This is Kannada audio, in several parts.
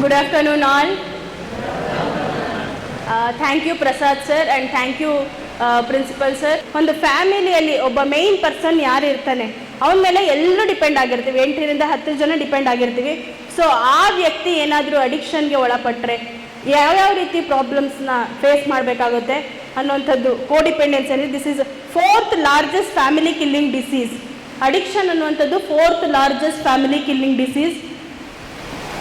Good afternoon all. Thank you Prasad sir and thank you principal sir. ಒಂದು ಫ್ಯಾಮಿಲಿಯಲ್ಲಿ ಒಬ್ಬ ಮೇನ್ ಪರ್ಸನ್ ಯಾರು ಇರ್ತಾನೆ ಅವನ ಮೇಲೆ ಎಲ್ಲರೂ ಡಿಪೆಂಡ್ ಆಗಿರ್ತೀವಿ, 8ರಿಂದ 10 ಜನ ಡಿಪೆಂಡ್ ಆಗಿರ್ತೀವಿ. ಸೊ ಆ ವ್ಯಕ್ತಿ ಏನಾದರೂ ಅಡಿಕ್ಷನ್ಗೆ ಒಳಪಟ್ಟರೆ ಯಾವ್ಯಾವ ರೀತಿ ಪ್ರಾಬ್ಲಮ್ಸ್ನ ಫೇಸ್ ಮಾಡಬೇಕಾಗುತ್ತೆ ಅನ್ನುವಂಥದ್ದು ಕೋಡಿಪೆಂಡೆನ್ಸಿ ಅಂದರೆ this is 4th largest family killing disease. Addiction ಅನ್ನುವಂಥದ್ದು 4th largest family killing disease.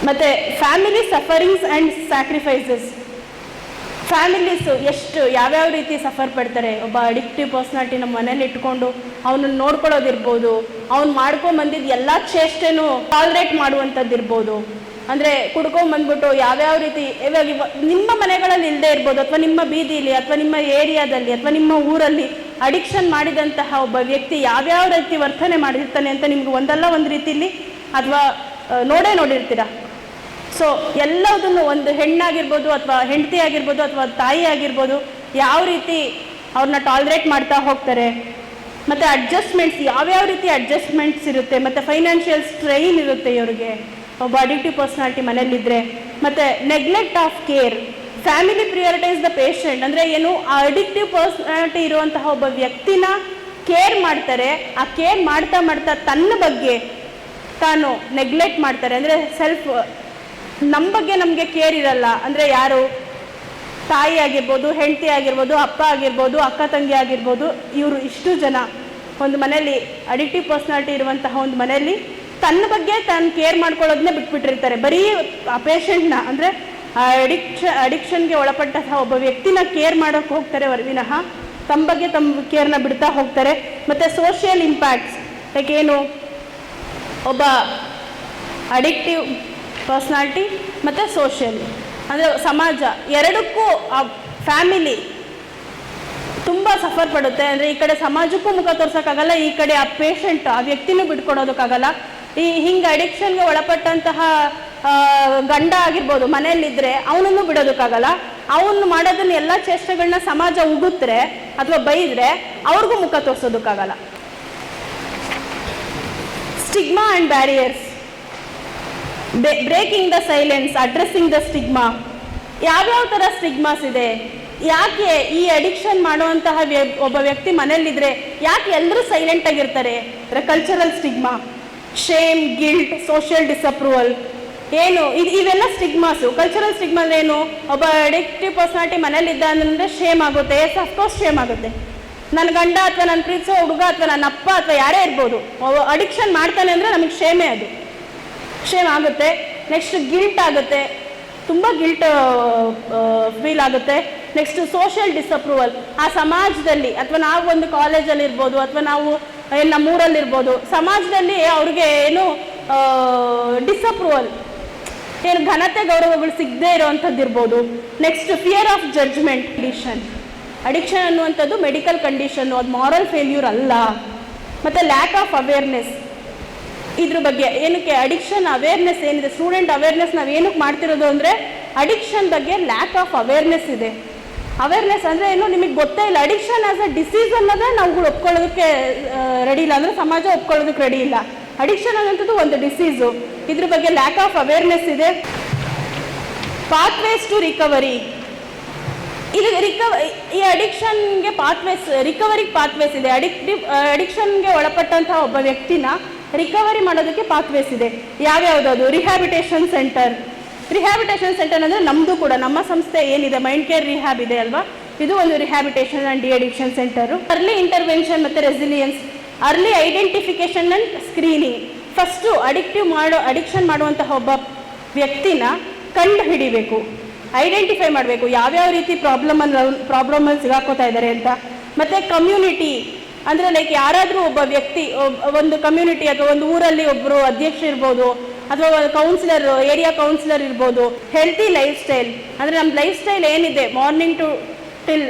ಮತ್ತು family sufferings and sacrifices. Families ಎಷ್ಟು ಯಾವ್ಯಾವ ರೀತಿ ಸಫರ್ ಪಡ್ತಾರೆ. ಒಬ್ಬ ಅಡಿಕ್ಟಿವ್ ಪರ್ಸ್ನಾಲಿಟಿ ನಮ್ಮ ಮನೇಲಿ ಇಟ್ಕೊಂಡು ಅವನನ್ನು ನೋಡ್ಕೊಳ್ಳೋದಿರ್ಬೋದು, ಅವ್ನು ಮಾಡ್ಕೊಂಬಂದಿದ್ದು ಎಲ್ಲ ಚೇಷ್ಟೆನೂ ಟಾಲರೇಟ್ ಮಾಡುವಂಥದ್ದು ಇರ್ಬೋದು. ಅಂದರೆ ಕುಡ್ಕೊಂಬಂದ್ಬಿಟ್ಟು ಯಾವ್ಯಾವ ರೀತಿ ಇವಾಗ ನಿಮ್ಮ ಮನೆಗಳಲ್ಲಿ ಇಲ್ಲದೆ ಇರ್ಬೋದು, ಅಥವಾ ನಿಮ್ಮ ಬೀದಿಲಿ ಅಥವಾ ನಿಮ್ಮ ಏರಿಯಾದಲ್ಲಿ ಅಥವಾ ನಿಮ್ಮ ಊರಲ್ಲಿ ಅಡಿಕ್ಷನ್ ಮಾಡಿದಂತಹ ಒಬ್ಬ ವ್ಯಕ್ತಿ ಯಾವ್ಯಾವ ರೀತಿ ವರ್ತನೆ ಮಾಡಿರ್ತಾನೆ ಅಂತ ನಿಮ್ಗೆ ಒಂದಲ್ಲ ಒಂದು ರೀತಿಯಲ್ಲಿ ಅಥವಾ ನೋಡಿರ್ತೀರ. ಸೊ ಎಲ್ಲದನ್ನು ಒಂದು ಹೆಣ್ಣಾಗಿರ್ಬೋದು ಅಥವಾ ಹೆಂಡತಿ ಆಗಿರ್ಬೋದು ಅಥವಾ ತಾಯಿ ಆಗಿರ್ಬೋದು ಯಾವ ರೀತಿ ಅವ್ರನ್ನ ಟಾಲರೇಟ್ ಮಾಡ್ತಾ ಹೋಗ್ತಾರೆ. ಮತ್ತು ಅಡ್ಜಸ್ಟ್ಮೆಂಟ್ಸ್ ಯಾವ್ಯಾವ ರೀತಿ ಅಡ್ಜಸ್ಟ್ಮೆಂಟ್ಸ್ ಇರುತ್ತೆ, ಮತ್ತು ಫೈನಾನ್ಷಿಯಲ್ ಸ್ಟ್ರೈನ್ ಇರುತ್ತೆ ಇವರಿಗೆ ಒಬ್ಬ ಅಡಿಕ್ಟಿವ್ ಪರ್ಸ್ನಾಲಿಟಿ ಮನೇಲಿದ್ದರೆ. ಮತ್ತು neglect of care. Family prioritise the patient ಅಂದರೆ ಏನು, ಆ ಅಡಿಕ್ಟಿವ್ ಪರ್ಸ್ನಾಲಿಟಿ ಇರುವಂತಹ ಒಬ್ಬ ವ್ಯಕ್ತಿನ ಕೇರ್ ಮಾಡ್ತಾರೆ. ಆ ಕೇರ್ ಮಾಡ್ತಾ ಮಾಡ್ತಾ ತನ್ನ ಬಗ್ಗೆ ತಾನು ನೆಗ್ಲೆಕ್ಟ್ ಮಾಡ್ತಾರೆ. ಅಂದರೆ ಸೆಲ್ಫ್ ನಮ್ಮ ಬಗ್ಗೆ ನಮಗೆ ಕೇರ್ ಇರಲ್ಲ. ಅಂದರೆ ಯಾರು, ತಾಯಿ ಆಗಿರ್ಬೋದು, ಹೆಂಡತಿ ಆಗಿರ್ಬೋದು, ಅಪ್ಪ ಆಗಿರ್ಬೋದು, ಅಕ್ಕ ತಂಗಿ ಆಗಿರ್ಬೋದು, ಇವರು ಇಷ್ಟು ಜನ ಒಂದು ಮನೆಯಲ್ಲಿ ಅಡಿಕ್ಟಿವ್ ಪರ್ಸ್ನಾಲಿಟಿ ಇರುವಂತಹ ಒಂದು ಮನೆಯಲ್ಲಿ ತನ್ನ ಬಗ್ಗೆ ತಾನು ಕೇರ್ ಮಾಡ್ಕೊಳ್ಳೋದನ್ನೇ ಬಿಟ್ಬಿಟ್ಟಿರ್ತಾರೆ. ಬರೀ ಆ ಪೇಷಂಟ್ನ ಅಂದರೆ ಅಡಿಕ್ಷನ್ಗೆ ಒಳಪಟ್ಟಂತಹ ಒಬ್ಬ ವ್ಯಕ್ತಿನ ಕೇರ್ ಮಾಡೋಕ್ಕೆ ಹೋಗ್ತಾರೆ ವಿನಃ ತಮ್ಮ ಬಗ್ಗೆ ತಮ್ಮ ಕೇರ್ನ ಬಿಡ್ತಾ ಹೋಗ್ತಾರೆ. ಮತ್ತು ಸೋಷಿಯಲ್ ಇಂಪ್ಯಾಕ್ಟ್ಸ್ ಲೈಕ್ ಏನು, ಒಬ್ಬ ಅಡಿಕ್ಟಿವ್ ಪರ್ಸ್ನಾಲಿಟಿ ಮತ್ತು ಸೋಷಿಯಲ್ ಅಂದರೆ ಸಮಾಜ ಎರಡಕ್ಕೂ ಆ ಫ್ಯಾಮಿಲಿ ತುಂಬ ಸಫರ್ ಪಡುತ್ತೆ. ಅಂದರೆ ಈ ಕಡೆ ಸಮಾಜಕ್ಕೂ ಮುಖ ತೋರ್ಸೋಕ್ಕಾಗಲ್ಲ, ಈ ಕಡೆ ಆ ಪೇಷಂಟ್ ಆ ವ್ಯಕ್ತಿನೂ ಬಿಟ್ಕೊಡೋದಕ್ಕಾಗಲ್ಲ. ಹಿಂಗೆ ಅಡಿಕ್ಷನ್ಗೆ ಒಳಪಟ್ಟಂತಹ ಗಂಡ ಆಗಿರ್ಬೋದು ಮನೆಯಲ್ಲಿದ್ದರೆ ಅವನನ್ನು ಬಿಡೋದಕ್ಕಾಗಲ್ಲ. ಅವನು ಮಾಡೋದನ್ನ ಎಲ್ಲ ಚೇಷ್ಟೆಗಳನ್ನ ಸಮಾಜ ಉಗುತ್ರೆ ಅಥವಾ ಬೈದರೆ ಅವ್ರಿಗೂ ಮುಖ ತೋರಿಸೋದಕ್ಕಾಗಲ್ಲ. Stigma and barriers. Breaking the silence, addressing the stigma. ಯಾವ್ಯಾವ ಥರ ಸ್ಟಿಗ್ಮಾಸ್ ಇದೆ, ಯಾಕೆ ಈ ಅಡಿಕ್ಷನ್ ಮಾಡುವಂತಹ ಒಬ್ಬ ವ್ಯಕ್ತಿ ಮನೆಯಲ್ಲಿದ್ದರೆ ಯಾಕೆ ಎಲ್ಲರೂ ಸೈಲೆಂಟ್ ಆಗಿರ್ತಾರೆ. Cultural stigma, shame, guilt, social disapproval ಏನು ಇವೆಲ್ಲ ಸ್ಟಿಗ್ಮಾಸು. ಕಲ್ಚರಲ್ ಸ್ಟಿಗ್ಮಾ ಏನು, ಒಬ್ಬ ಅಡಿಕ್ಟಿವ್ ಪರ್ಸನಾಲಿಟಿ ಮನೇಲಿದ್ದ ಅಂದರೆ ಶೇಮ್ ಆಗುತ್ತೆ. ಎಸ್ ಅಫ್ಕೋರ್ಸ್ ಶೇಮ್ ಆಗುತ್ತೆ. ನನ್ನ ಗಂಡ ಅಥವಾ ನನ್ನ ಪ್ರೀತಿಸೋ ಹುಡುಗ ಅಥವಾ ನನ್ನ ಅಪ್ಪ ಅಥವಾ ಯಾರೇ ಇರ್ಬೋದು ಅಡಿಕ್ಷನ್ ಮಾಡ್ತಾನೆ ಅಂದರೆ ನಮಗೆ ಶೇಮೇ, ಅದು ಶೇಮ್ ಆಗುತ್ತೆ. ನೆಕ್ಸ್ಟ್ ಗಿಲ್ಟ್ ಆಗುತ್ತೆ, ತುಂಬ ಗಿಲ್ಟ್ ಫೀಲ್ ಆಗುತ್ತೆ. Next social disapproval. ಆ ಸಮಾಜದಲ್ಲಿ ಅಥವಾ ನಾವು ಒಂದು ಕಾಲೇಜಲ್ಲಿ ಇರ್ಬೋದು ಅಥವಾ ನಾವು ನಮ್ಮೂರಲ್ಲಿರ್ಬೋದು ಸಮಾಜದಲ್ಲಿ ಅವ್ರಿಗೆ ಏನು ಡಿಸಪ್ರೂವಲ್, ಏನು ಘನತೆ ಗೌರವಗಳು ಸಿಗದೇ ಇರೋವಂಥದ್ದು ಇರ್ಬೋದು. Next fear of judgement. Addiction ಅನ್ನುವಂಥದ್ದು ಮೆಡಿಕಲ್ ಕಂಡೀಷನ್ನು, ಅದು ಮಾರಲ್ ಫೇಲ್ಯೂರ್ ಅಲ್ಲ. ಮತ್ತು ಲ್ಯಾಕ್ ಆಫ್ ಅವೇರ್ನೆಸ್. ಇದ್ರ ಬಗ್ಗೆ ಏನಕ್ಕೆ ಅಡಿಕ್ಷನ್ ಅವೇರ್ನೆಸ್ ಏನಿದೆ, ಸ್ಟೂಡೆಂಟ್ ಅವೇರ್ನೆಸ್ ನಾವು ಏನಕ್ಕೆ ಮಾಡ್ತಿರೋದು ಅಂದರೆ ಅಡಿಕ್ಷನ್ ಬಗ್ಗೆ ಲ್ಯಾಕ್ ಆಫ್ ಅವೇರ್ನೆಸ್ ಇದೆ. ಅವೇರ್ನೆಸ್ ಅಂದರೆ ಏನು, ನಿಮಗೆ ಗೊತ್ತೇ ಇಲ್ಲ. ಅಡಿಕ್ಷನ್ ಆಸ್ ಅ ಡಿಸೀಸ್ ಅನ್ನೋದೇ ನಾವುಗಳು ಒಪ್ಕೊಳ್ಳೋದಕ್ಕೆ ರೆಡಿ ಇಲ್ಲ, ಅಂದರೆ ಸಮಾಜ ಒಪ್ಕೊಳ್ಳೋದಕ್ಕೆ ರೆಡಿ ಇಲ್ಲ. ಅಡಿಕ್ಷನ್ ಅನ್ನೋಂಥದ್ದು ಒಂದು ಡಿಸೀಸು. ಇದ್ರ ಬಗ್ಗೆ ಲ್ಯಾಕ್ ಆಫ್ ಅವೇರ್ನೆಸ್ ಇದೆ. Pathways to recovery. ಇದು ಈ ಅಡಿಕ್ಷನ್ಗೆ ರಿಕವರಿಗೆ ಪಾತ್ವೇಸ್ ಇದೆ. ಅಡಿಕ್ಷನ್ಗೆ ಒಳಪಟ್ಟಂತಹ ಒಬ್ಬ ವ್ಯಕ್ತಿನ ರಿಕವರಿ ಮಾಡೋದಕ್ಕೆ ಪಾತ್ವೇಸ್ ಇದೆ. ಯಾವ್ಯಾವುದದು, ರಿಹ್ಯಾಬಿಟೇಷನ್ ಸೆಂಟರ್. ರಿಹ್ಯಾಬಿಟೇಷನ್ ಸೆಂಟರ್ ಅಂದರೆ ನಮ್ಮದು ಕೂಡ ನಮ್ಮ ಸಂಸ್ಥೆ ಏನಿದೆ ಮೈಂಡ್ ಕೇರ್ ರಿಹ್ಯಾಬ್ ಇದೆ ಅಲ್ವಾ, ಇದು ಒಂದು rehabilitation and de addiction centre. Early intervention ಮತ್ತು resilience. Early identification and screening. First addiction ಮಾಡುವಂತಹ ಒಬ್ಬ ವ್ಯಕ್ತಿನ ಕಂಡು ಹಿಡಿಬೇಕು. ಐಡೆಂಟಿಫೈ ಮಾಡಬೇಕು ಯಾವ್ಯಾವ ರೀತಿ ಪ್ರಾಬ್ಲಮಲ್ಲಿ ಸಿಗಾಕೋತಾ ಇದ್ದಾರೆ ಅಂತ. ಮತ್ತು ಕಮ್ಯುನಿಟಿ ಅಂದರೆ ಲೈಕ್ ಯಾರಾದರೂ ಒಬ್ಬ ವ್ಯಕ್ತಿ ಒಂದು ಕಮ್ಯುನಿಟಿ ಅಥವಾ ಒಂದು ಊರಲ್ಲಿ ಒಬ್ಬರು ಅಧ್ಯಕ್ಷ ಇರ್ಬೋದು ಅಥವಾ ಕೌನ್ಸಿಲರ್, ಏರಿಯಾ ಕೌನ್ಸಿಲರ್ ಇರ್ಬೋದು. ಹೆಲ್ತಿ ಲೈಫ್ ಸ್ಟೈಲ್ ಅಂದರೆ ನಮ್ಮ ಲೈಫ್ ಸ್ಟೈಲ್ ಏನಿದೆ ಮಾರ್ನಿಂಗ್ ಟು ಟಿಲ್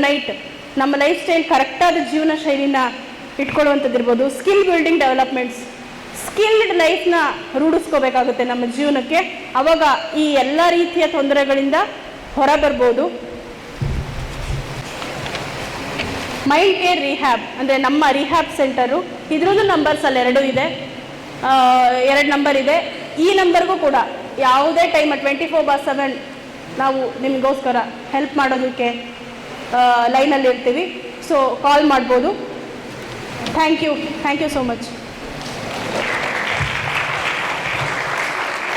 ನೈಟ್, ನಮ್ಮ ಲೈಫ್ ಸ್ಟೈಲ್ ಕರೆಕ್ಟಾದ ಜೀವನ ಶೈಲಿನ ಇಟ್ಕೊಳ್ಳುವಂಥದ್ದು ಇರ್ಬೋದು. ಸ್ಕಿಲ್ ಬಿಲ್ಡಿಂಗ್ ಡೆವಲಪ್ಮೆಂಟ್ಸ್, ಸ್ಕಿಲ್ಡ್ ಲೈಫ್ನ ರೂಢಿಸ್ಕೋಬೇಕಾಗುತ್ತೆ ನಮ್ಮ ಜೀವನಕ್ಕೆ. ಆವಾಗ ಈ ಎಲ್ಲ ರೀತಿಯ ತೊಂದರೆಗಳಿಂದ ಹೊರ ಬರ್ಬೋದು. ಮೈಂಡ್ ಕೇರ್ ರಿಹ್ಯಾಬ್ ಅಂದರೆ ನಮ್ಮ ರಿಹ್ಯಾಬ್ ಸೆಂಟರು, ಇದ್ರದ್ದು ನಂಬರ್ಸಲ್ಲಿ 2 ಇದೆ, 2 ನಂಬರ್ ಇದೆ. ಈ ನಂಬರ್ಗೂ ಕೂಡ ಯಾವುದೇ ಟೈಮ್ 24/7 ನಾವು ನಿಮಗೋಸ್ಕರ ಹೆಲ್ಪ್ ಮಾಡೋದಕ್ಕೆ ಲೈನಲ್ಲಿ ಇರ್ತೀವಿ. ಸೊ ಕಾಲ್ ಮಾಡ್ಬೋದು. Thank you so much.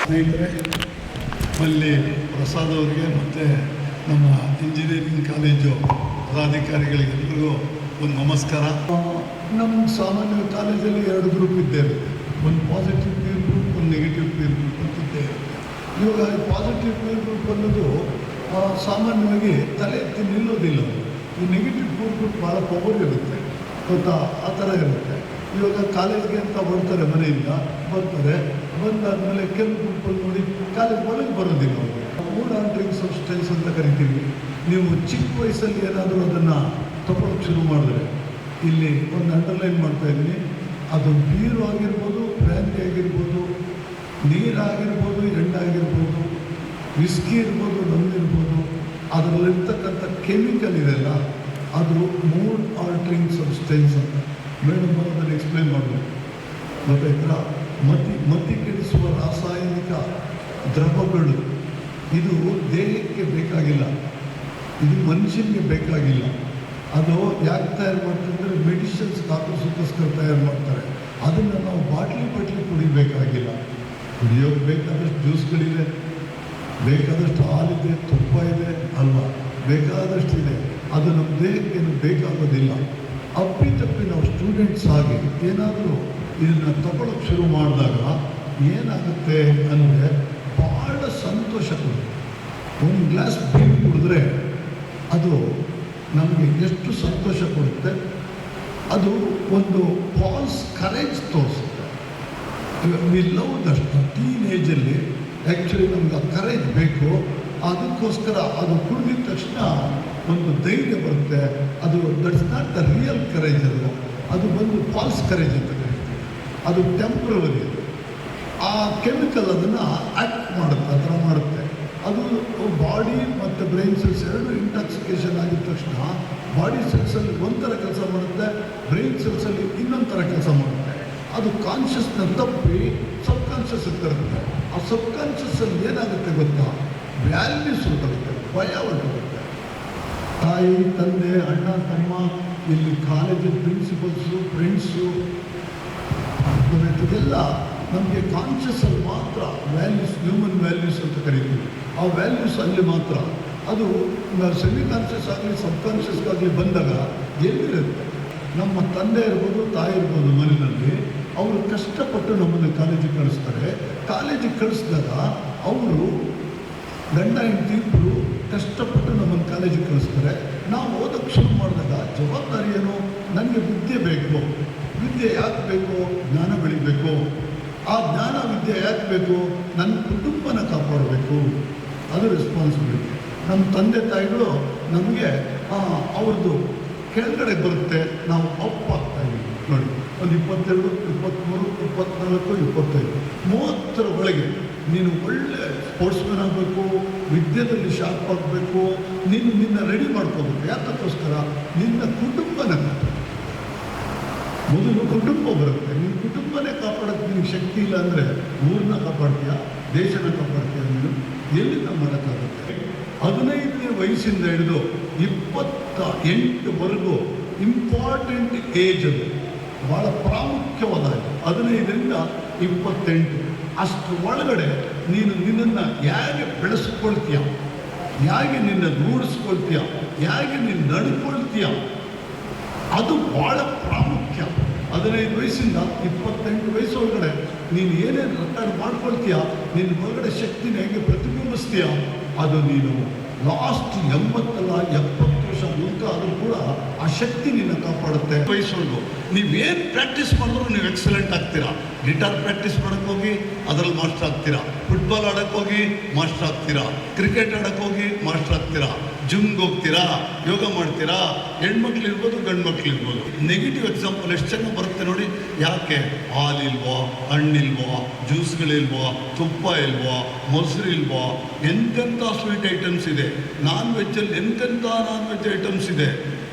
ಸ್ನೇಹಿತರೆ, ಅಲ್ಲಿ ಪ್ರಸಾದ್ ಅವರಿಗೆ ಮತ್ತು ನಮ್ಮ ಇಂಜಿನಿಯರಿಂಗ್ ಕಾಲೇಜು ಪದಾಧಿಕಾರಿಗಳಿಗೆಲ್ಲರಿಗೂ ಒಂದು ನಮಸ್ಕಾರ. ನಮ್ಮ ಸಾಮಾನ್ಯ ಕಾಲೇಜಲ್ಲಿ 2 ಗ್ರೂಪ್ ಇದ್ದೇವೆ, ಒಂದು ಪಾಸಿಟಿವ್ ಪೀರ್ ಗ್ರೂಪ್, ಒಂದು ನೆಗೆಟಿವ್ ಪೀರ್ ಗ್ರೂಪ್ ಅಂತಿದ್ದೇ ಇರುತ್ತೆ. ಇವಾಗ ಪಾಸಿಟಿವ್ ಪೀರ್ ಗ್ರೂಪ್ ಅನ್ನೋದು ಸಾಮಾನ್ಯವಾಗಿ ತಲೆ ಎತ್ತಿ ನಿಲ್ಲೋದಿಲ್ಲ. ಈ ನೆಗೆಟಿವ್ ಪೀರ್ ಗ್ರೂಪ್ ಭಾಳ ಪವರ್ ಇರುತ್ತೆ ಗೊತ್ತಾ, ಆ ಥರ ಇರುತ್ತೆ. ಇವಾಗ ಕಾಲೇಜ್ಗೆ ಅಂತ ಬರ್ತಾರೆ, ಮನೆಯಿಂದ ಬರ್ತಾರೆ, ಬಂದಾದಮೇಲೆ ಕೆಲವು ಗ್ರೂಪಲ್ಲಿ ನೋಡಿ ಕಾಲೇಜ್ ಒಳಗೆ ಬರೋದಿಲ್ಲ. ಅವರು ಫುಡ್ ಆ್ಯಂಡ್ ಡ್ರಿಂಕ್ಸ್ ಸಬ್ಸ್ಟೆನ್ಸ್ ಅಂತ ಕರಿತೀವಿ. ನೀವು ಚಿಕ್ಕ ವಯಸ್ಸಲ್ಲಿ ಏನಾದರೂ ಅದನ್ನು ತಗೊಳ್ಳೋಕ್ಕೆ ಶುರು ಮಾಡಿದ್ರೆ, ಇಲ್ಲಿ ಒಂದು ಅಂಡರ್ಲೈನ್ ಮಾಡ್ತಾಯಿದ್ದೀನಿ, ಅದು ಬೀರು ಆಗಿರ್ಬೋದು, ಬ್ರ್ಯಾಂಡಿ ಆಗಿರ್ಬೋದು, ನೀರಾಗಿರ್ಬೋದು, ಎಣ್ಣಾಗಿರ್ಬೋದು, ವಿಸ್ಕಿ ಇರ್ಬೋದು, ನಮ್ಮಿರ್ಬೋದು, ಅದರಲ್ಲಿರ್ತಕ್ಕಂಥ ಕೆಮಿಕಲ್ ಇದೆಲ್ಲ ಅದು ಮೂಡ್ ಆಲ್ಟ್ರಿಂಗ್ ಸಬ್ಸ್ಟೆನ್ಸ್ ಅಂತ ಮೇಡಮ್ ಅದನ್ನು ಎಕ್ಸ್ಪ್ಲೈನ್ ಮಾಡಬೇಕು. ಗೊತ್ತಾಯ್ತಾ? ಮತಿ ಕೆಡಿಸುವ ರಾಸಾಯನಿಕ ದ್ರವಗಳು ಇದು ದೇಹಕ್ಕೆ ಬೇಕಾಗಿಲ್ಲ, ಇದು ಮನುಷ್ಯನಿಗೆ ಬೇಕಾಗಿಲ್ಲ. ಅದು ಯಾಕೆ ತಯಾರು ಮಾಡ್ತಿದ್ರೆ ಮೆಡಿಸಿನ್ಸ್ ಡಾಕ್ಟರ್ಸ್ಗೋಸ್ಕರ ತಯಾರು ಮಾಡ್ತಾರೆ. ಅದನ್ನು ನಾವು ಬಾಟ್ಲಿ ಕುಡಿಬೇಕಾಗಿಲ್ಲ. ಕುಡಿಯೋಕ್ಕೆ ಬೇಕಾದಷ್ಟು ಜ್ಯೂಸ್ಗಳಿದೆ, ಬೇಕಾದಷ್ಟು ಹಾಲಿದೆ, ತುಪ್ಪ ಇದೆ ಅಲ್ವಾ, ಬೇಕಾದಷ್ಟು ಇದೆ. ಅದು ನಮ್ಮ ದೇಹಕ್ಕೇನು ಬೇಕಾಗೋದಿಲ್ಲ. ಅಪ್ಪಿತಪ್ಪಿ ನಾವು ಸ್ಟೂಡೆಂಟ್ಸ್ ಆಗಿ ಏನಾದರೂ ಇದನ್ನು ತಗೊಳ್ಳೋಕ್ಕೆ ಶುರು ಮಾಡಿದಾಗ ಏನಾಗುತ್ತೆ ಅಂದರೆ ಭಾಳ ಸಂತೋಷ ಕೊಡುತ್ತೆ. ಒಂದು ಗ್ಲಾಸ್ ಬೀರ್ ಕುಡಿದ್ರೆ ಅದು ನಮಗೆ ಎಷ್ಟು ಸಂತೋಷ ಕೊಡುತ್ತೆ. ಅದು ಒಂದು ಫಾಲ್ಸ್ ಕರೇಜ್ ತೋರಿಸುತ್ತೆ. ವಿ ಲವ್ ದಟ್ ಟೀನೇಜಲ್ಲಿ ಆ್ಯಕ್ಚುಲಿ ನಮ್ಗೆ ಆ ಕರೇಜ್ ಬೇಕು. ಅದಕ್ಕೋಸ್ಕರ ಅದು ಕುಡಿದ ತಕ್ಷಣ ಒಂದು ಧೈರ್ಯ ಬರುತ್ತೆ. ಅದು that's not the real courage. ಅದು ಬಂದು ಫಾಲ್ಸ್ ಕರೇಜ್ ಅಂತ ಕರೀತೀವಿ. ಅದು ಟೆಂಪ್ರವರಿ. ಆ ಕೆಮಿಕಲ್ ಅದನ್ನು ಆ್ಯಕ್ಟ್ ಮಾಡುತ್ತೆ, ಆ ಥರ ಮಾಡುತ್ತೆ. ಅದು ಬಾಡಿ ಮತ್ತು ಬ್ರೈನ್ ಸೆಲ್ಸ್ 2 ಇಂಟಾಕ್ಸಿಕೇಷನ್ ಆಗಿದ ತಕ್ಷಣ ಬಾಡಿ ಸೆಲ್ಸಲ್ಲಿ ಒಂಥರ ಕೆಲಸ ಮಾಡುತ್ತೆ, ಬ್ರೈನ್ ಸೆಲ್ಸಲ್ಲಿ ಇನ್ನೊಂದು ಥರ ಕೆಲಸ ಮಾಡುತ್ತೆ. ಅದು ಕಾನ್ಷಿಯಸ್ನ ತಪ್ಪಿ ಸಬ್ ಕಾನ್ಷಿಯಸ್ ಇರುತ್ತೆ. ಆ ಸಬ್ ಕಾನ್ಷಿಯಸ್ಸಲ್ಲಿ ಏನಾಗುತ್ತೆ ಗೊತ್ತಾ, ವ್ಯಾಲ್ಯೂಸ್ ಹೊರಟೋಗುತ್ತೆ, ಭಯ ಹೊರಟೋಗುತ್ತೆ. ತಾಯಿ, ತಂದೆ, ಅಣ್ಣ, ತಮ್ಮ, ಇಲ್ಲಿ ಕಾಲೇಜಿನ ಪ್ರಿನ್ಸಿಪಲ್ಸು, ಫ್ರೆಂಡ್ಸು, ಇದೆಲ್ಲ ನಮಗೆ ಕಾನ್ಷಿಯಸ್ಸಲ್ಲಿ ಮಾತ್ರ ವ್ಯಾಲ್ಯೂಸ್, ಹ್ಯೂಮನ್ ವ್ಯಾಲ್ಯೂಸ್ ಅಂತ ಕರಿತೀವಿ. ಆ ವ್ಯಾಲ್ಯೂಸ್ ಅಲ್ಲಿ ಮಾತ್ರ. ಅದು ಸೆಮಿ ಕಾನ್ಷಿಯಸ್ ಆಗಲಿ ಸಬ್ ಕಾನ್ಷಿಯಸ್ಗಾಗಲಿ ಬಂದಾಗ ಎಲ್ಲಿರುತ್ತೆ. ನಮ್ಮ ತಂದೆ ಇರ್ಬೋದು, ತಾಯಿ ಇರ್ಬೋದು, ಮನೆಯಲ್ಲಿ ಅವರು ಕಷ್ಟಪಟ್ಟು ನಮ್ಮನ್ನು ಕಾಲೇಜಿಗೆ ಕಳಿಸ್ತಾರೆ. ಕಾಲೇಜಿಗೆ ಕಳಿಸಿದಾಗ ಅವರು ಗಂಡ ಹೆಂಡತಿ ಇಬ್ಬರು ಕಷ್ಟಪಟ್ಟು ನಮ್ಮನ್ನು ಕಾಲೇಜಿಗೆ ಕಳಿಸ್ತಾರೆ. ನಾವು ಓದೋಕ್ಕೆ ಶುರು ಮಾಡಿದಾಗ ಜವಾಬ್ದಾರಿ ಏನು, ನನಗೆ ವಿದ್ಯೆ ಬೇಕು. ವಿದ್ಯೆ ಯಾಕೆ ಬೇಕು? ಜ್ಞಾನ ಬೆಳಿಬೇಕು. ಆ ಜ್ಞಾನ ವಿದ್ಯೆ ಯಾಕೆ ಬೇಕು? ನನ್ನ ಕುಟುಂಬನ ಕಾಪಾಡಬೇಕು. ಅದು ರೆಸ್ಪಾನ್ಸಿಬಿಲಿಟಿ. ನಮ್ಮ ತಂದೆ ತಾಯಿಗಳು ನಮಗೆ ಅವ್ರದ್ದು ಕೆಳಗಡೆ ಬರುತ್ತೆ, ನಾವು ಅಪ್ ಆಗ್ತಾಯಿದ್ದೀವಿ. ನೋಡಿ, ಒಂದು 22, 23, 24, 25, 30 ಒಳಗೆ ನೀನು ಒಳ್ಳೆ ಸ್ಪೋರ್ಟ್ಸ್ಮನ್ ಆಗಬೇಕು, ವಿದ್ಯೆಯಲ್ಲಿ ಶಾರ್ಪ್ ಆಗಬೇಕು, ನೀನು ನಿನ್ನ ರೆಡಿ ಮಾಡ್ಕೋಬೇಕು. ಯಾತಕ್ಕೋಸ್ಕರ? ನಿನ್ನ ಕುಟುಂಬನ ಮೊದಲು ಕುಟುಂಬ ಬರುತ್ತೆ. ನಿನ್ನ ಕುಟುಂಬನೇ ಕಾಪಾಡೋಕ್ಕೆ ನಿನಗೆ ಶಕ್ತಿ ಇಲ್ಲ ಅಂದರೆ ಊರನ್ನ ಕಾಪಾಡ್ತೀಯಾ, ದೇಶನ ಕಾಪಾಡ್ತೀಯ? ನೀನು ಎಲ್ಲಿಂದ ಮಾಡೋಕ್ಕಾಗುತ್ತೆ? 15ನೇ ವಯಸ್ಸಿಂದ ಹಿಡಿದು 28ವರೆಗೂ ಇಂಪಾರ್ಟೆಂಟ್ ಏಜ್. ಅದು ಭಾಳ ಪ್ರಾಮುಖ್ಯವಾದ 15ರಿಂದ 28 ಅಷ್ಟು ಒಳಗಡೆ ನೀನು ನಿನ್ನನ್ನು ಹೇಗೆ ಬೆಳೆಸ್ಕೊಳ್ತೀಯ, ಹೇಗೆ ನಿನ್ನ ರೂಢಿಸ್ಕೊಳ್ತೀಯ, ಹೇಗೆ ನೀನು ನಡ್ಕೊಳ್ತೀಯ, ಅದು ಭಾಳ ಪ್ರಾಮುಖ್ಯ. 15 ವಯಸ್ಸಿಂದ 28 ವಯಸ್ಸೊಳಗಡೆ ನೀನು ಏನೇನು ರೆಕಾರ್ಡ್ ಮಾಡ್ಕೊಳ್ತೀಯ, ನಿನ್ನ ಒಳಗಡೆ ಶಕ್ತಿನ ಹೇಗೆ ಪ್ರತಿಬಿಂಬಿಸ್ತೀಯ, ಅದು ನೀನು ಲಾಸ್ಟ್ 70 ವರ್ಷ ಮುಂದೆ ಆದರೂ ಕೂಡ ಆ ಶಕ್ತಿ ನಿನ್ನ ಕಾಪಾಡುತ್ತೆ. ವಹಿಸ್ಕೊಂಡು ನೀವೇನು ಪ್ರಾಕ್ಟೀಸ್ ಮಾಡಿದ್ರು ನೀವು ಎಕ್ಸಲೆಂಟ್ ಆಗ್ತೀರಾ. ಗಿಟಾರ್ ಪ್ರಾಕ್ಟೀಸ್ ಮಾಡೋಕ್ಕೆ ಹೋಗಿ ಅದರಲ್ಲಿ ಮಾಸ್ಟರ್ ಆಗ್ತೀರಾ, ಫುಟ್ಬಾಲ್ ಆಡೋಕ್ಕೆ ಹೋಗಿ ಮಾಸ್ಟರ್ ಆಗ್ತೀರಾ, ಕ್ರಿಕೆಟ್ ಆಡೋಕ್ಕೆ ಹೋಗಿ ಮಾಸ್ಟರ್ ಆಗ್ತೀರಾ, ಜಿಮ್ಗೆ ಹೋಗ್ತೀರಾ, ಯೋಗ ಮಾಡ್ತೀರಾ, ಹೆಣ್ಮಕ್ಳು ಇರ್ಬೋದು ಗಂಡು ಮಕ್ಳು ಇರ್ಬೋದು. ನೆಗೆಟಿವ್ ಎಕ್ಸಾಂಪಲ್ ಎಷ್ಟು ಚೆನ್ನಾಗಿ ಬರುತ್ತೆ ನೋಡಿ. ಯಾಕೆ? ಹಾಲಿಲ್ವಾ, ಹಣ್ಣಿಲ್ವಾ, ಜ್ಯೂಸ್ಗಳಿಲ್ವಾ, ತುಪ್ಪ ಇಲ್ವಾ, ಮೊಸರು ಇಲ್ವಾ, ಎಂತೆಂಥ ಸ್ವೀಟ್ ಐಟಮ್ಸ್ ಇದೆ, ನಾನ್ ವೆಜ್ಜಲ್ಲಿ ಎಂತೆಂಥ ನಾನ್ ವೆಜ್ ಐಟಮ್ಸ್ ಇದೆ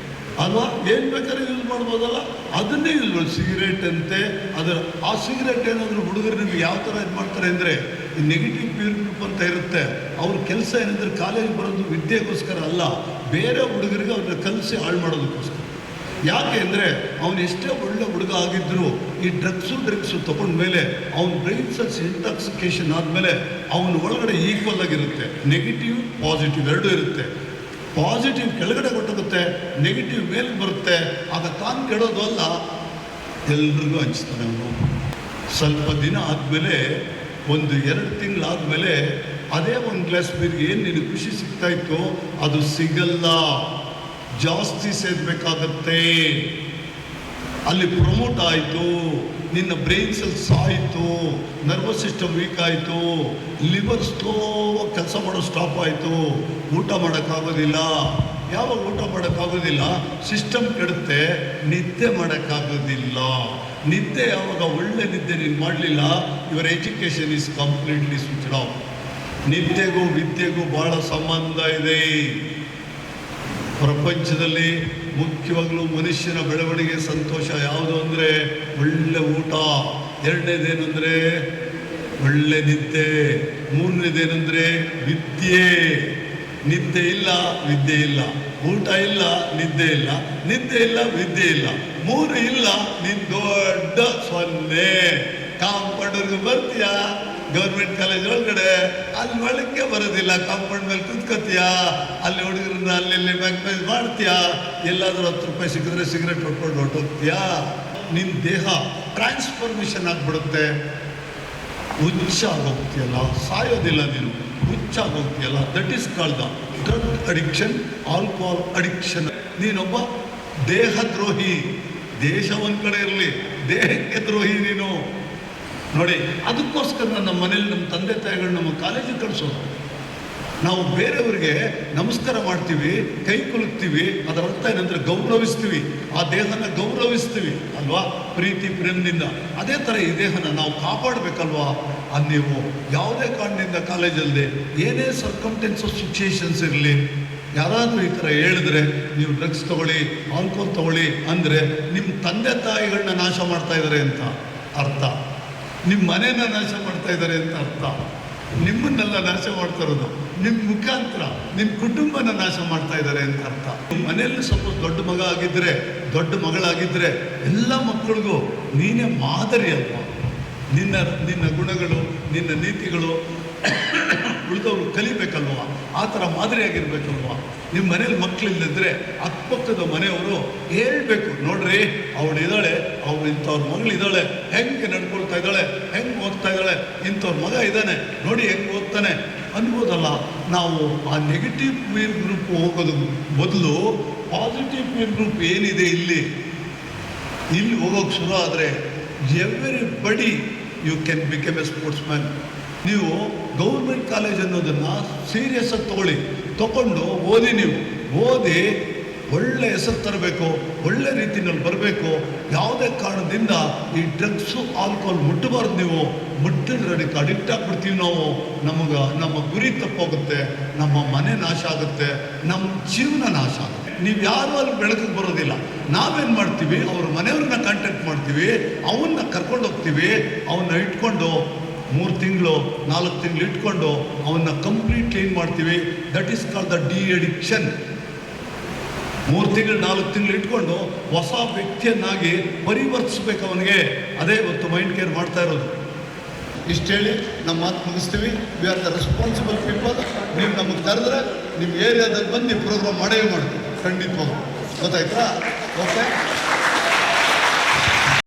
ಅಲ್ವಾ. ಏನು ಬೇಕಾದ್ರೆ ಯೂಸ್ ಮಾಡ್ಬೋದಲ್ಲ, ಅದನ್ನೇ ಯೂಸ್ ಮಾಡಿ. ಸಿಗರೇಟ್ ಅಂತೆ, ಅದರ ಆ ಸಿಗರೇಟ್ ಏನಾದರೂ ಹುಡುಗರು ನಿಮ್ಗೆ ಯಾವ ಥರ ಇದು ಮಾಡ್ತಾರೆ ಅಂದರೆ, ಈ ನೆಗೆಟಿವ್ ಪೀರ್ ಗ್ರೂಪ್ ಅಂತ ಇರುತ್ತೆ. ಅವ್ರ ಕೆಲಸ ಏನಂದರೆ ಕಾಲೇಜ್ ಬರೋದು ವಿದ್ಯೆಗೋಸ್ಕರ ಅಲ್ಲ, ಬೇರೆ ಹುಡುಗರಿಗೆ ಅವ್ರನ್ನ ಕಲಿಸಿ ಹಾಳು ಮಾಡೋದಕ್ಕೋಸ್ಕರ. ಯಾಕೆ ಅಂದರೆ ಅವನು ಎಷ್ಟೇ ಒಳ್ಳೆ ಹುಡುಗ ಆಗಿದ್ದರೂ ಈ ಡ್ರಗ್ಸು ತೊಗೊಂಡ್ಮೇಲೆ ಅವನ ಬ್ರೈನ್ ಸೆಲ್ಸ್ ಇಂಟಾಕ್ಸಿಕೇಶನ್ ಆದಮೇಲೆ ಅವನ ಒಳಗಡೆ ಈಕ್ವಲ್ ಆಗಿರುತ್ತೆ. ನೆಗೆಟಿವ್ ಪಾಸಿಟಿವ್ ಎರಡೂ ಇರುತ್ತೆ. ಪಾಸಿಟಿವ್ ಕೆಳಗಡೆ ಕೊಟ್ಟೋಗುತ್ತೆ, ನೆಗೆಟಿವ್ ಮೇಲೆ ಬರುತ್ತೆ. ಆಗ ತಾನು ಕೆಡೋದು ಅಲ್ಲ, ಎಲ್ರಿಗೂ ಹಂಚ್ತಾನೆ ಅವನು. ಸ್ವಲ್ಪ ದಿನ ಆದಮೇಲೆ, 1-2 ತಿಂಗಳಾದಮೇಲೆ ಅದೇ ಒಂದು ಗ್ಲಾಸ್ ಬೀರ್ಗೆ ಏನು ನಿನಗೆ ಖುಷಿ ಸಿಗ್ತಾಯಿತ್ತು ಅದು ಸಿಗಲ್ಲ, ಜಾಸ್ತಿ ಸೇರ್ಬೇಕಾಗತ್ತೆ. ಅಲ್ಲಿ ಪ್ರಮೋಟ್ ಆಯಿತು, ನಿನ್ನ ಬ್ರೈನ್ ಸೆಲ್ಸ್ ಆಯಿತು, ನರ್ವಸ್ ಸಿಸ್ಟಮ್ ವೀಕ್ ಆಯಿತು, ಲಿವರ್ ಸ್ಲೋ ಕೆಲಸ ಮಾಡೋ ಸ್ಟಾಪ್ ಆಯಿತು, ಊಟ ಮಾಡೋಕ್ಕಾಗೋದಿಲ್ಲ. ಯಾವಾಗ ಊಟ ಮಾಡೋಕ್ಕಾಗೋದಿಲ್ಲ, ಸಿಸ್ಟಮ್ ಕೆಡುತ್ತೆ, ನಿದ್ದೆ ಮಾಡೋಕ್ಕಾಗೋದಿಲ್ಲ. ನಿದ್ದೆ ಯಾವಾಗ ಒಳ್ಳೆ ನಿದ್ದೆ ನೀನು ಮಾಡಲಿಲ್ಲ, your education is completely switched off. ನಿದ್ದೆಗೂ ವಿದ್ಯೆಗೂ ಭಾಳ ಸಂಬಂಧ ಇದೆ. ಪ್ರಪಂಚದಲ್ಲಿ ಮುಖ್ಯವಾಗಲೂ ಮನುಷ್ಯನ ಬೆಳವಣಿಗೆ ಸಂತೋಷ ಯಾವುದು ಅಂದರೆ ಒಳ್ಳೆ ಊಟ, ಎರಡನೇದೇನು ಅಂದರೆ ಒಳ್ಳೆ ನಿದ್ದೆ, ಮೂರನೇದೇನೆಂದರೆ ವಿದ್ಯೆ. ನಿದ್ದೆ ಇಲ್ಲ, ವಿದ್ಯೆ ಇಲ್ಲ, ಊಟ ಇಲ್ಲ, ನಿದ್ದೆ ಇಲ್ಲ, ನಿದ್ದೆ ಇಲ್ಲ, ವಿದ್ಯೆ ಇಲ್ಲ, ಮೂರು ಇಲ್ಲ, ನೀನು ದೊಡ್ಡ 0. ಕಾಂಪೌಂಡರ್ಗೆ ಬರ್ತೀಯಾ, ಗೌರ್ಮೆಂಟ್ ಕಾಲೇಜ್ ಒಳಗಡೆ ಅಲ್ಲಿ ಒಳಕ್ಕೆ ಬರೋದಿಲ್ಲ, ಕಾಂಪೌಂಡ್ ಮೇಲೆ ಕುತ್ಕೋತೀಯಾ, ಅಲ್ಲಿ ಹುಡುಗರನ್ನ ಅಲ್ಲಿ ಮ್ಯಾಕ್ನೈಸ್ ಮಾಡ್ತೀಯಾ, ಎಲ್ಲಾದರೂ 10 ರೂಪಾಯಿ ಸಿಕ್ಕಿದ್ರೆ ಸಿಗರೇಟ್ ಹೊಡ್ಕೊಂಡು ಹೊರಟೋಗ್ತೀಯಾ. ನಿನ್ನ ದೇಹ ಟ್ರಾನ್ಸ್ಫಾರ್ಮೇಷನ್ ಆಗಿಬಿಡುತ್ತೆ, ಹುಚ್ಚಾಗೋಗ್ತೀಯಲ್ಲ, ಸಾಯೋದಿಲ್ಲ ನೀನು, ಹುಚ್ಚಾಗೋಗ್ತೀಯಲ್ಲ. That is called the drug addiction, alcohol addiction. ನೀನೊಬ್ಬ ದೇಹದ್ರೋಹಿ. ದೇಶ ಒಂದು ಕಡೆ ಇರಲಿ, ದೇಹಕ್ಕೆ ದ್ರೋಹಿ ನೀನು. ನೋಡಿ, ಅದಕ್ಕೋಸ್ಕರ ನಮ್ಮ ಮನೇಲಿ ನಮ್ಮ ತಂದೆ ತಾಯಿಗಳು ನಮ್ಮ ಕಾಲೇಜಿಗೆ ಕಳಿಸೋದು. ನಾವು ಬೇರೆಯವರಿಗೆ ನಮಸ್ಕಾರ ಮಾಡ್ತೀವಿ, ಕೈ ಕುಲುಕ್ತೀವಿ, ಅದರ ಅರ್ಥ ಏನಂದರೆ ಗೌರವಿಸ್ತೀವಿ, ಆ ದೇಹನ ಗೌರವಿಸ್ತೀವಿ ಅಲ್ವಾ, ಪ್ರೀತಿ ಪ್ರೇಮದಿಂದ. ಅದೇ ಥರ ಈ ದೇಹನ ನಾವು ಕಾಪಾಡಬೇಕಲ್ವಾ. ಅದು ನೀವು ಯಾವುದೇ ಕಾರಣದಿಂದ ಕಾಲೇಜಲ್ಲಿ ಏನೇ ಸರ್ಕಮ್ಟೆನ್ಸಸ್ ಸಿಚುಯೇಷನ್ಸ್ ಇರಲಿ, ಯಾರಾದರೂ ಈ ಥರ ಹೇಳಿದ್ರೆ ನೀವು ಡ್ರಗ್ಸ್ ತೊಗೊಳ್ಳಿ, ಆಲ್ಕೋಹಾಲ್ ತೊಗೊಳ್ಳಿ ಅಂದರೆ ನಿಮ್ಮ ತಂದೆ ತಾಯಿಗಳನ್ನ ನಾಶ ಮಾಡ್ತಾ ಇದ್ದಾರೆ ಅಂತ ಅರ್ಥ, ನಿಮ್ಮ ಮನೇನ ನಾಶ ಮಾಡ್ತಾ ಇದ್ದಾರೆ ಅಂತ ಅರ್ಥ. ನಿಮ್ಮನ್ನೆಲ್ಲ ನಾಶ ಮಾಡ್ತಾ ಇರೋದು ನಿಮ್ಮ ಮುಖಾಂತರ ನಿಮ್ಮ ಕುಟುಂಬನ ನಾಶ ಮಾಡ್ತಾ ಇದ್ದಾರೆ ಅಂತ ಅರ್ಥ. ನಿಮ್ಮ ಮನೆಯಲ್ಲಿ ಸ್ವಲ್ಪ ದೊಡ್ಡ ಮಗ ಆಗಿದ್ದರೆ, ದೊಡ್ಡ ಮಗಳಾಗಿದ್ದರೆ ಎಲ್ಲ ಮಕ್ಕಳಿಗೂ ನೀನೇ ಮಾದರಿ ಅಲ್ವಾ. ನಿನ್ನ ಗುಣಗಳು, ನಿನ್ನ ನೀತಿಗಳು ಉಳಿದವರು ಕಲಿಬೇಕಲ್ವ, ಆ ಥರ ಮಾದರಿಯಾಗಿರ್ಬೇಕಲ್ವ. ನಿಮ್ಮ ಮನೇಲಿ ಮಕ್ಕಳಿಲ್ಲದಿದ್ದರೆ ಅಕ್ಕಪಕ್ಕದ ಮನೆಯವರು ಹೇಳ್ಬೇಕು, ನೋಡ್ರಿ ಅವಳಿದ್ದಾಳೆ, ಅವಳು ಇಂಥವ್ರ ಮಗಳಿದ್ದಾಳೆ, ಹೆಂಗೆ ನಡ್ಕೊಳ್ತಾ ಇದ್ದಾಳೆ, ಹೆಂಗೆ ಓದ್ತಾ ಇದ್ದಾಳೆ, ಇಂಥವ್ರ ಮಗ ಇದ್ದಾನೆ ನೋಡಿ ಹೆಂಗೆ ಓದ್ತಾನೆ ಅನ್ಬೋದಲ್ಲ. ನಾವು ಆ ನೆಗೆಟಿವ್ ಪೀರ್ ಗ್ರೂಪ್ ಹೋಗೋದು ಬದಲು ಪಾಸಿಟಿವ್ ಪೀರ್ ಗ್ರೂಪ್ ಏನಿದೆ ಇಲ್ಲಿ ಹೋಗೋಕ್ಕೆ ಶುರು ಆದರೆ everybody you can become a sportsman. ನೀವು ಗೌರ್ಮೆಂಟ್ ಕಾಲೇಜ್ ಅನ್ನೋದನ್ನು ಸೀರಿಯಸ್ ಆಗಿ ತಗೊಂಡು ಓದಿ. ನೀವು ಓದಿ ಒಳ್ಳೆ ಹೆಸರು ತರಬೇಕು, ಒಳ್ಳೆ ರೀತಿಯಲ್ಲಿ ಬರಬೇಕು. ಯಾವುದೇ ಕಾರಣದಿಂದ ಈ ಡ್ರಗ್ಸು ಆಲ್ಕೋಹಾಲ್ ಮುಟ್ಟಬಾರ್ದು. ನೀವು ಮುಟ್ಟಿದ್ರೆ ಅದಕ್ಕೆ ಅಡಿಕ್ಟ್ ಆಗಿಬಿಡ್ತೀವಿ ನಾವು. ನಮ್ಮ ಗುರಿ ತಪ್ಪೋಗುತ್ತೆ, ನಮ್ಮ ಮನೆ ನಾಶ ಆಗುತ್ತೆ, ನಮ್ಮ ಜೀವನ ನಾಶ ಆಗುತ್ತೆ. ನೀವು ಯಾರು ಅಲ್ಲಿ ಬೆಳಕಿಗೆ ಬರೋದಿಲ್ಲ. ನಾವೇನು ಮಾಡ್ತೀವಿ, ಅವ್ರ ಮನೆಯವ್ರನ್ನ ಕಾಂಟ್ಯಾಕ್ಟ್ ಮಾಡ್ತೀವಿ, ಅವನ್ನ ಕರ್ಕೊಂಡು ಹೋಗ್ತೀವಿ, ಅವನ್ನ ಇಟ್ಕೊಂಡು 3 ತಿಂಗಳು 4 ತಿಂಗಳು ಇಟ್ಕೊಂಡು ಅವನ್ನ ಕಂಪ್ಲೀಟ್ ಕ್ಲೀನ್ ಮಾಡ್ತೀವಿ. That is called the de addiction. 3 ತಿಂಗಳು 4 ತಿಂಗಳು ಇಟ್ಕೊಂಡು ಹೊಸ ವ್ಯಕ್ತಿಯನ್ನಾಗಿ ಪರಿವರ್ತಿಸ್ಬೇಕು ಅವನಿಗೆ. ಅದೇ ಇವತ್ತು ಮೈಂಡ್ ಕೇರ್ ಮಾಡ್ತಾ ಇರೋದು. ಇಷ್ಟು ಹೇಳಿ ನಮ್ಮ ಮಾತು ಮುಗಿಸ್ತೀವಿ. We are the responsible people. ನೀವು ನಮಗೆ ಕರೆದ್ರೆ ನಿಮ್ಮ ಏರಿಯಾದಲ್ಲಿ ಬಂದು ನೀವು ಪ್ರೋಗ್ರಾಮ್ ಮಾಡೇ ಮಾಡ್ತೀವಿ ಖಂಡಿತವಾಗಿ. ಗೊತ್ತಾಯ್ತಾ? ಓಕೆ.